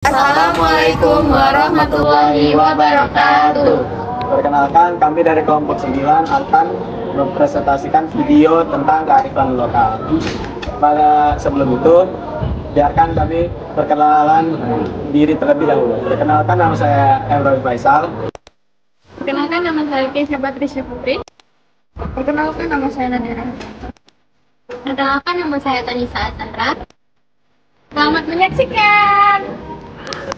Assalamualaikum warahmatullahi wabarakatuh. Perkenalkan, kami dari kelompok 9 akan mempresentasikan video tentang kearifan lokal. Pada sebelum itu, biarkan kami perkenalan diri terlebih dahulu. Perkenalkan, nama saya Emroy Faisal. Perkenalkan, nama saya Keisha Patrisya Putri. Perkenalkan, nama saya Nadira. Perkenalkan, nama saya Tanisa Asandra. Selamat menyaksikan.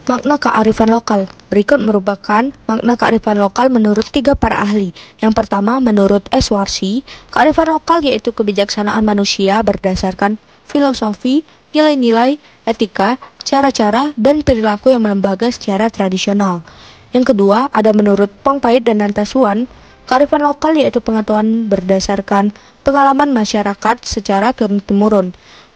Makna kearifan lokal. Berikut merupakan makna kearifan lokal menurut 3 para ahli. Yang pertama, menurut S. Warsi, kearifan lokal yaitu kebijaksanaan manusia berdasarkan filosofi, nilai-nilai, etika, cara-cara, dan perilaku yang melembaga secara tradisional. Yang kedua, ada menurut Pong Pait dan Nantasuan, kearifan lokal yaitu pengetahuan berdasarkan pengalaman masyarakat secara turun-temurun.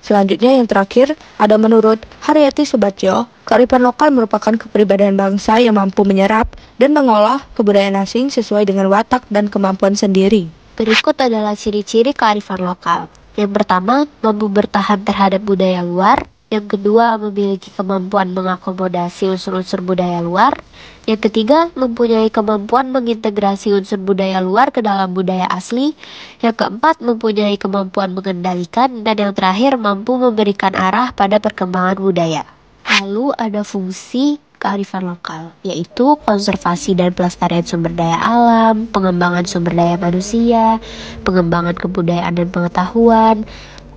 Selanjutnya yang terakhir, ada menurut Haryati Subatjo, kearifan lokal merupakan kepribadian bangsa yang mampu menyerap dan mengolah kebudayaan asing sesuai dengan watak dan kemampuan sendiri. Berikut adalah ciri-ciri kearifan lokal. Yang pertama, mampu bertahan terhadap budaya luar. Yang kedua, memiliki kemampuan mengakomodasi unsur-unsur budaya luar. Yang ketiga, mempunyai kemampuan mengintegrasi unsur budaya luar ke dalam budaya asli. Yang keempat, mempunyai kemampuan mengendalikan. Dan yang terakhir, mampu memberikan arah pada perkembangan budaya. Lalu ada fungsi kearifan lokal, yaitu konservasi dan pelestarian sumber daya alam, pengembangan sumber daya manusia, pengembangan kebudayaan dan pengetahuan,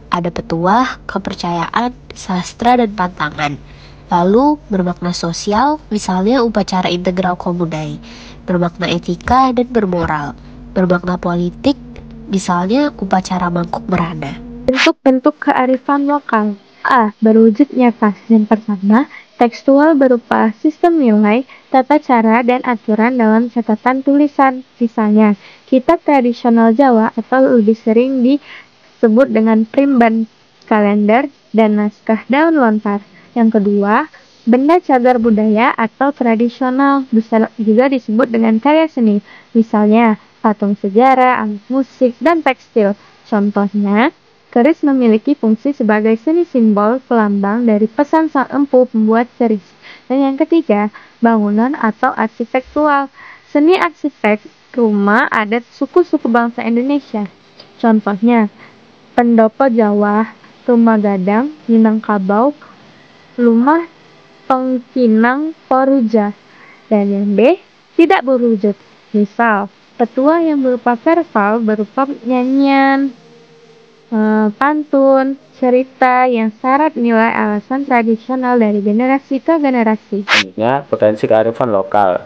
ada petuah, kepercayaan, sastra, dan pantangan. Lalu bermakna sosial, misalnya upacara integral komunai, bermakna etika dan bermoral, bermakna politik, misalnya upacara mangkuk merana. Bentuk-bentuk kearifan lokal. A. Berwujud nyata. Yang pertama, tekstual berupa sistem nilai, tata cara, dan aturan dalam catatan tulisan. Misalnya, kitab tradisional Jawa atau lebih sering disebut dengan primban, kalender, dan naskah daun lontar. Yang kedua, benda cagar budaya atau tradisional bisa juga disebut dengan karya seni. Misalnya, patung sejarah, alat musik, dan tekstil. Contohnya, keris memiliki fungsi sebagai seni simbol pelambang dari pesan sang empu pembuat keris. Dan yang ketiga, bangunan atau arsitektural. Seni arsitek rumah adat suku-suku bangsa Indonesia. Contohnya, pendopo Jawa, rumah gadang, Minangkabau, rumah pengkinang Toruja. Dan yang B, tidak berwujud. Misal, petua yang berupa verbal berupa nyanyian, pantun, cerita yang syarat nilai alasan tradisional dari generasi ke generasi. Selanjutnya, potensi kearifan lokal.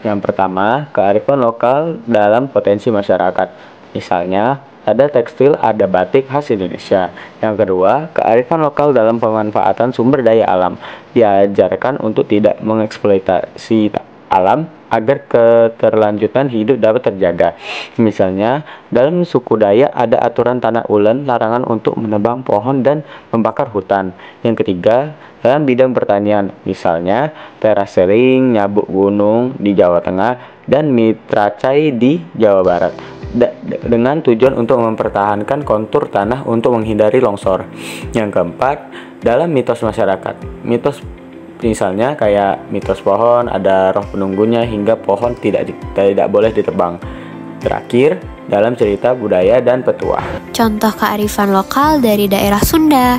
Yang pertama, kearifan lokal dalam potensi masyarakat. Misalnya, ada tekstil, ada batik khas Indonesia. Yang kedua, kearifan lokal dalam pemanfaatan sumber daya alam. Diajarkan untuk tidak mengeksploitasi alam agar keterlanjutan hidup dapat terjaga. Misalnya, dalam suku Dayak ada aturan tanah ulen, larangan untuk menebang pohon dan membakar hutan. Yang ketiga, dalam bidang pertanian, misalnya terasering, nyabuk gunung di Jawa Tengah, dan mitracai di Jawa Barat. Dengan tujuan untuk mempertahankan kontur tanah untuk menghindari longsor. Yang keempat, dalam mitos masyarakat. Mitos misalnya kayak mitos pohon, ada roh penunggunya hingga pohon tidak boleh ditebang. Terakhir, dalam cerita budaya dan petuah. Contoh kearifan lokal dari daerah Sunda.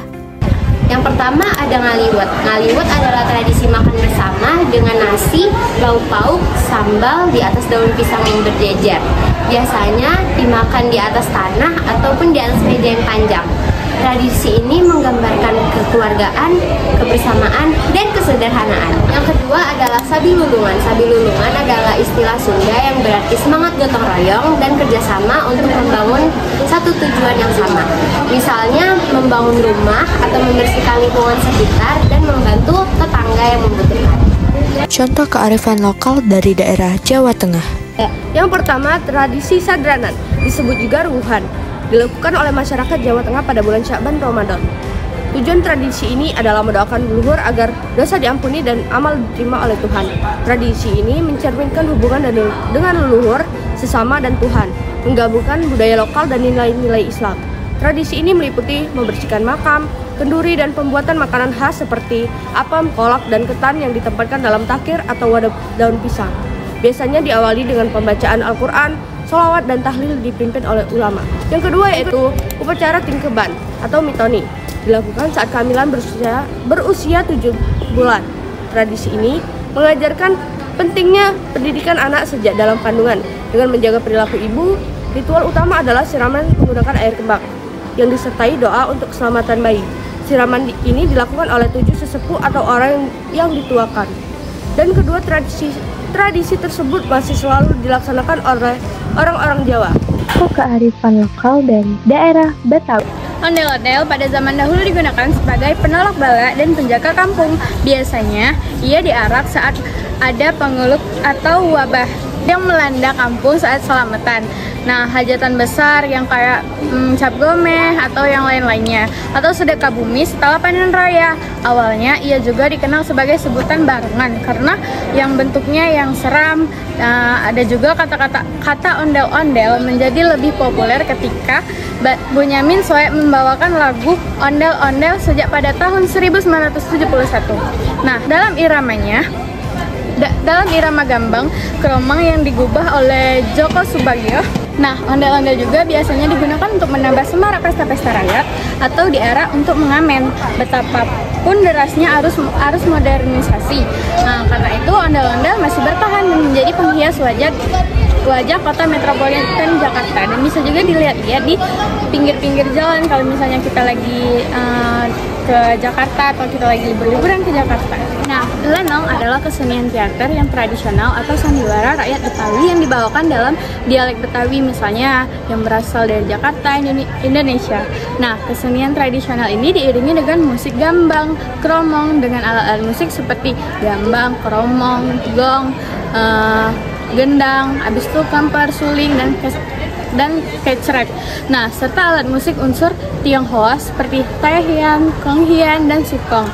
Yang pertama ada ngaliwet. Ngaliwet adalah tradisi makan bersama dengan nasi, lauk pauk, sambal di atas daun pisang yang berjejer. Biasanya dimakan di atas tanah ataupun di atas meja yang panjang. Tradisi ini menggambarkan kekeluargaan, kebersamaan, dan kesederhanaan. Yang kedua adalah sabilulungan. Sabilulungan adalah istilah Sunda yang berarti semangat gotong royong dan kerjasama untuk membangun satu tujuan yang sama. Misalnya membangun rumah atau membersihkan lingkungan sekitar dan membantu tetangga yang membutuhkan. Contoh kearifan lokal dari daerah Jawa Tengah. Yang pertama, tradisi sadranan, disebut juga ruhan, dilakukan oleh masyarakat Jawa Tengah pada bulan Sya'ban Ramadan. Tujuan tradisi ini adalah mendoakan leluhur agar dosa diampuni dan amal diterima oleh Tuhan. Tradisi ini mencerminkan hubungan dengan leluhur, sesama, dan Tuhan, menggabungkan budaya lokal dan nilai-nilai Islam. Tradisi ini meliputi membersihkan makam, kenduri, dan pembuatan makanan khas seperti apem, kolak, dan ketan yang ditempatkan dalam takir atau wadah daun pisang. Biasanya diawali dengan pembacaan Al-Quran, sholawat, dan tahlil dipimpin oleh ulama. Yang kedua yaitu upacara tingkeban atau mitoni, dilakukan saat kehamilan berusia 7 bulan. Tradisi ini mengajarkan pentingnya pendidikan anak sejak dalam kandungan dengan menjaga perilaku ibu. Ritual utama adalah siraman menggunakan air kembang yang disertai doa untuk keselamatan bayi. Siraman ini dilakukan oleh 7 sesepuh atau orang yang dituakan. Dan kedua, tradisi tersebut masih selalu dilaksanakan oleh orang-orang Jawa. Kearifan lokal dari daerah Betawi. Ondel-ondel pada zaman dahulu digunakan sebagai penolak bala dan penjaga kampung. Biasanya, ia diarak saat ada pengeluk atau wabah yang melanda kampung saat selamatan. Nah, hajatan besar yang kayak cap gomeh atau yang lain-lainnya, atau sedekah bumi setelah panen raya. Awalnya ia juga dikenal sebagai sebutan barengan karena yang bentuknya yang seram. Ada juga kata ondel-ondel menjadi lebih populer ketika Bonyamin Soeb membawakan lagu Ondel-Ondel sejak pada tahun 1971. Nah, dalam irama gambang keromang yang digubah oleh Joko Subagio. Nah, ondel-ondel juga biasanya digunakan untuk menambah semarak pesta-pesta rakyat atau diarak untuk mengamen. Betapapun derasnya arus modernisasi. Nah, karena itu ondel-ondel masih bertahan dan menjadi penghias wajah kota metropolitan Jakarta, dan bisa juga dilihat-lihat di pinggir-pinggir jalan kalau misalnya kita lagi ke Jakarta atau kita lagi berliburan ke Jakarta. Nah, lenong adalah kesenian teater yang tradisional atau sandiwara rakyat Betawi yang dibawakan dalam dialek Betawi, misalnya yang berasal dari Jakarta, Indonesia. Nah, kesenian tradisional ini diiringi dengan musik gambang, kromong dengan alat-alat musik seperti gambang, kromong, gong, gendang, habis itu kamper, suling, dan kecrek. Nah, serta alat musik unsur Tionghoa seperti taihian, konghian, dan sukong.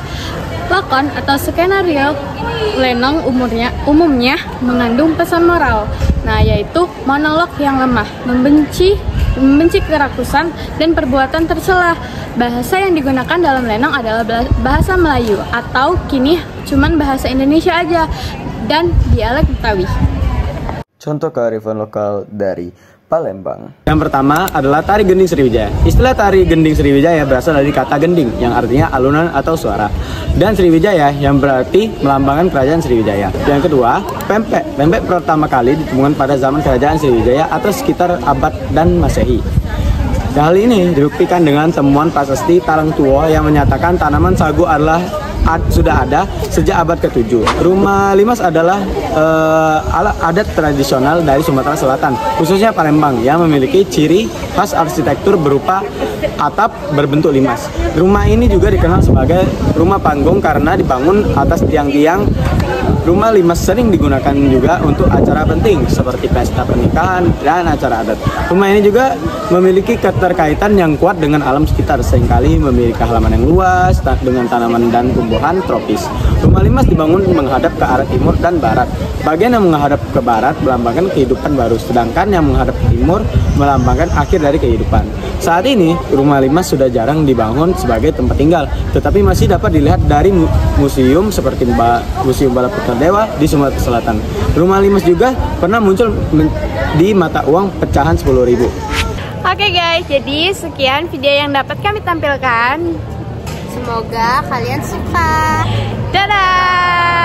Lakon atau skenario lenong umumnya mengandung pesan moral. Nah, yaitu monolog yang lemah, membenci kerakusan dan perbuatan tercela. Bahasa yang digunakan dalam lenong adalah bahasa Melayu atau kini cuman bahasa Indonesia aja dan dialek Betawi. Contoh kearifan lokal dari Palembang. Yang pertama adalah tari gending Sriwijaya. Istilah tari gending Sriwijaya berasal dari kata gending yang artinya alunan atau suara, dan Sriwijaya yang berarti melambangkan kerajaan Sriwijaya. Yang kedua, pempek. Pempek pertama kali ditemukan pada zaman kerajaan Sriwijaya atau sekitar abad dan Masehi. Hal ini dibuktikan dengan temuan prasasti Talang Tuo yang menyatakan tanaman sagu sudah ada sejak abad ke-7. Rumah limas adalah adat tradisional dari Sumatera Selatan, khususnya Palembang, yang memiliki ciri khas arsitektur berupa atap berbentuk limas. Rumah ini juga dikenal sebagai rumah panggung karena dibangun atas tiang-tiang. Rumah limas sering digunakan juga untuk acara penting seperti pesta pernikahan dan acara adat. Rumah ini juga memiliki keterkaitan yang kuat dengan alam sekitar, seringkali memiliki halaman yang luas dengan tanaman dan tumbuhan tropis. Rumah limas dibangun menghadap ke arah timur dan barat. Bagian yang menghadap ke barat melambangkan kehidupan baru, sedangkan yang menghadap ke timur melambangkan akhir dari kehidupan. Saat ini, rumah limas sudah jarang dibangun sebagai tempat tinggal, tetapi masih dapat dilihat dari museum seperti Museum Bala Putra Dewa di Sumatera Selatan. Rumah limas juga pernah muncul di mata uang pecahan 10.000. Oke guys, jadi sekian video yang dapat kami tampilkan. Semoga kalian suka. Dadah!